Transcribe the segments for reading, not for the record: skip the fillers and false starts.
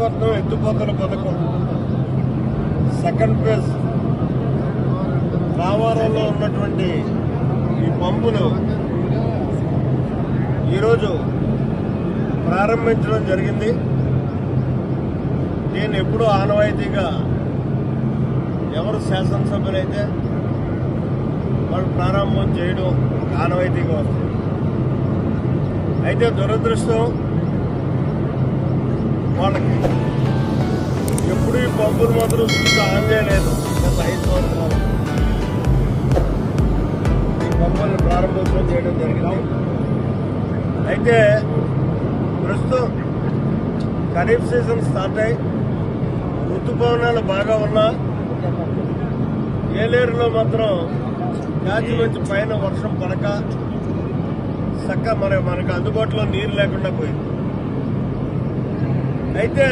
ఎత్తిపోతల పథకం second phase రావారంలో ఉన్నటువంటి ఈ పంపులు ఈరోజు ప్రారంభించడం జరిగింది. నేను ఎప్పుడూ ఆనవాయితీగా ఎవరు శాసనసభ్యులైతే వాళ్ళు ప్రారంభం చేయడం ఒక ఆనవాయితీగా వస్తుంది. అయితే దురదృష్టం వాళ్ళకి ఎప్పుడు ఈ పంపులు మాత్రం స్విచ్ ఆన్ చేయలేదు. గత 5 సంవత్సరాలు ఈ పంపులను ప్రారంభోత్సవం చేయడం జరిగింది. అయితే ప్రస్తుతం ఖరీఫ్ సీజన్ స్టార్ట్ అయ్యి ఋతుపవనాలు బాగా ఉన్నా ఏలేరులో మాత్రం గాజు మంచి పైన వర్షం పడక మనకు అందుబాటులో నీరు లేకుండా పోయింది. అయితే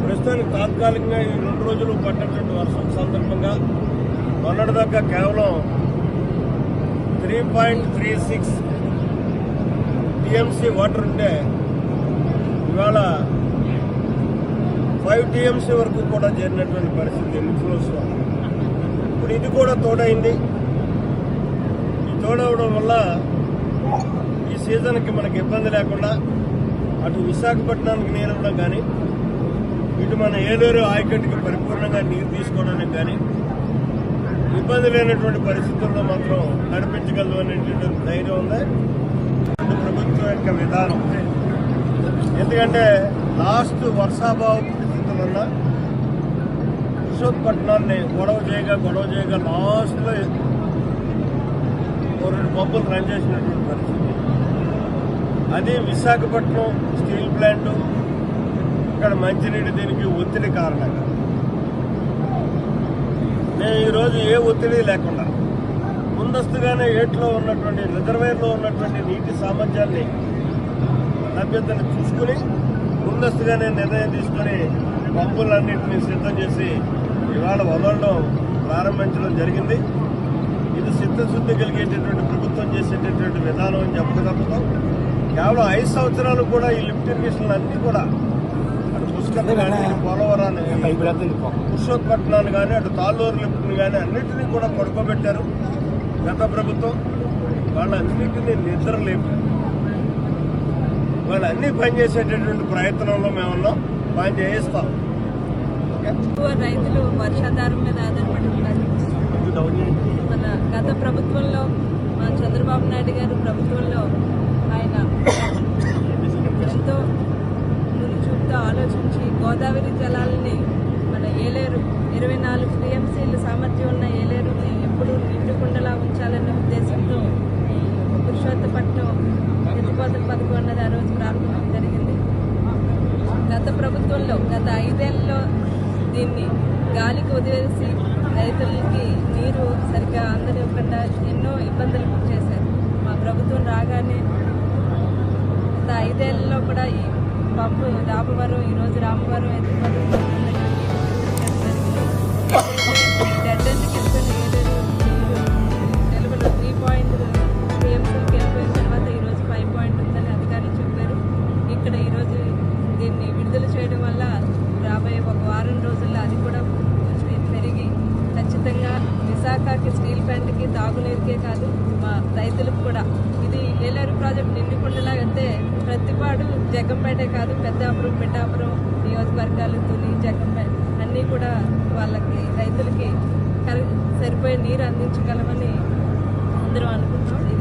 ప్రస్తుతానికి తాత్కాలికంగా ఈ 2 రోజులు పడ్డటువంటి వర్షం సందర్భంగా మొన్నటిదాకా కేవలం 3.36 టీఎంసీ వాటర్ ఉంటే ఇవాళ 5 టీఎంసీ వరకు కూడా చేరినటువంటి పరిస్థితి ఇన్ఫ్లోస్. ఇప్పుడు ఇది కూడా తోడైంది. ఈ తోడవడం వల్ల ఈ సీజన్కి మనకి ఇబ్బంది లేకుండా అటు విశాఖపట్నానికి నీరు ఇవ్వడం కానీ ఇటు మన ఏలూరు ఆయకట్టుకి పరిపూర్ణంగా నీరు తీసుకోవడానికి కానీ ఇబ్బంది లేనటువంటి పరిస్థితుల్లో మాత్రం నడిపించగలదు అనేటువంటి ధైర్యం ఉంది ప్రభుత్వం యొక్క విధానం. ఎందుకంటే లాస్ట్ వర్షాభావ పరిస్థితులున్న విశాఖపట్నాన్ని గొడవ చేయగా లాస్ట్లో 2 పంపులు రన్ చేసినటువంటి పరిస్థితి. అది విశాఖపట్నం స్టీల్ ప్లాంటు ఇక్కడ మంచినీటి దీనికి ఒత్తిడి కారణంగా నేను ఈరోజు ఏ ఒత్తిడి లేకుండా ముందస్తుగానే ఏట్లో ఉన్నటువంటి రిజర్వేర్లో ఉన్నటువంటి నీటి సామర్థ్యాన్ని లభ్యతను చూసుకుని ముందస్తుగానే నిర్ణయం తీసుకుని పంపులన్నింటినీ సిద్ధం చేసి ఇవాళ వదలడం ప్రారంభించడం జరిగింది. ఇది చిత్తశుద్ధి కలిగేటటువంటి ప్రభుత్వం చేసేటటువంటి విధానం అని చెప్పగలుగుతాం. కేవలం 5 సంవత్సరాలు కూడా ఈ లిఫ్ట్ ఇరిగేషన్లు అన్నీ కూడా అటు పుష్కర్ కానీ పోలవరాన్ని పురుషోత్పట్నాన్ని కానీ అటు తాళ్ళూరు లిఫ్ట్ని కానీ అన్నింటినీ కూడా పడుకోబెట్టారు గత ప్రభుత్వం. వాళ్ళన్నింటినీ నిద్ర లేపు వాళ్ళు అన్ని పనిచేసేటటువంటి ప్రయత్నంలో మేము ఉన్నాం. పని చేయిస్తాం. రైతులు వర్షాధారం మీద ఆధారపడి ఉన్నారు. మన గత ప్రభుత్వంలో మన చంద్రబాబు నాయుడు గారు ప్రభుత్వంలో ఆయన ఎంతో ముందు చూపుతో ఆలోచించి గోదావరి జలాలని మన ఏలేరు 24 టీఎంసీలు సామర్థ్యం ఉన్న ఏలేరుని ఎప్పుడు నిండుకుండలా ఉంచాలనే ఉద్దేశంతో పురుషోత్తపట్నం ఎత్తిపోతల పథకం అన్నది ఆ రోజు ప్రారంభం జరిగింది. గత ప్రభుత్వంలో గత 5 ఏళ్లలో దీన్ని గాలికి వదిలేసి రైతులకి నీరు సరిగ్గా అందనివ్వకుండా ఎన్నో ఇబ్బందులు చేశారు. మా ప్రభుత్వం రాగానే గత 5 ఏళ్లలో కూడా ఈ పంపు రామవరం ఈరోజు రామవరం ఎత్తిపోతల డెడ్ ఎండ్కి వెళ్ళిపోయిన ఏలేరు తెలుగులో 3 టీఎంసీకి వెళ్ళిపోయిన తర్వాత ఈరోజు 5 పాయింట్ ఉందని అధికారులు చెప్పారు. ఇక్కడ ఈరోజు దీన్ని విడుదల చేయడం వల్ల రాబోయే 1 వారం రోజుల్లో అది కూడా కొంచెం పెరిగి ఖచ్చితంగా విశాఖకి స్టీల్ ప్లాంట్కి తాగునీరుకే కాదు మా రైతులకు కూడా ఇది ఏలేరు ప్రాజెక్టు నిండుకుండలా అయితే ప్రతిపాడు జగ్గంపేటే కాదు పెద్దాపురం పిఠాపురం నియోజకవర్గాలు తుని జగ్గంపేట అన్నీ కూడా వాళ్ళకి రైతులకి సరిపోయే నీరు అందించగలమని అందరం అనుకుంటున్నాం.